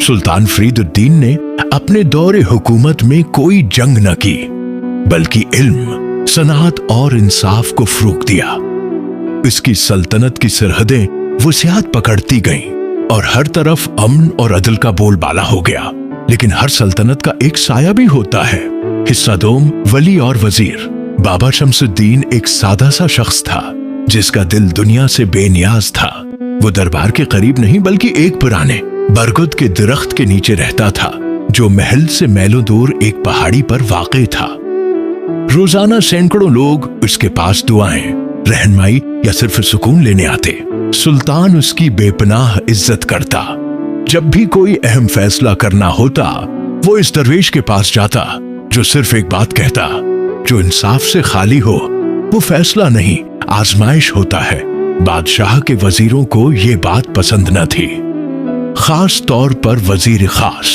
सुल्तान फरीदुद्दीन ने अपने दौरे हुकूमत में कोई जंग न की, बल्कि इल्म, सनात और इंसाफ को फरोग दिया। इसकी सल्तनत की सरहदें वसीयत पकड़ती गईं और हर तरफ अमन और अदल का बोलबाला हो गया। लेकिन हर सल्तनत का एक साया भी होता है। हिस्सादोम, वली और वजीर। बाबा शमसुद्दीन एक सादा सा शख्स था जिसका दिल दुनिया से बेनियाज था। वो दरबार के करीब नहीं बल्कि एक पुराने बरगद के दरख्त के नीचे रहता था, जो महल से मैलों दूर एक पहाड़ी पर वाक़ई था। रोजाना सैकड़ों लोग उसके पास दुआएं, रहनुमाई या सिर्फ सुकून लेने आते। सुल्तान उसकी बेपनाह इज्जत करता। जब भी कोई अहम फैसला करना होता, वो इस दरवेश के पास जाता, जो सिर्फ एक बात कहता, जो इंसाफ से खाली हो वो फैसला नहीं, आजमाइश होता है। बादशाह के वजीरों को ये बात पसंद न थी, खास तौर पर वजीर खास।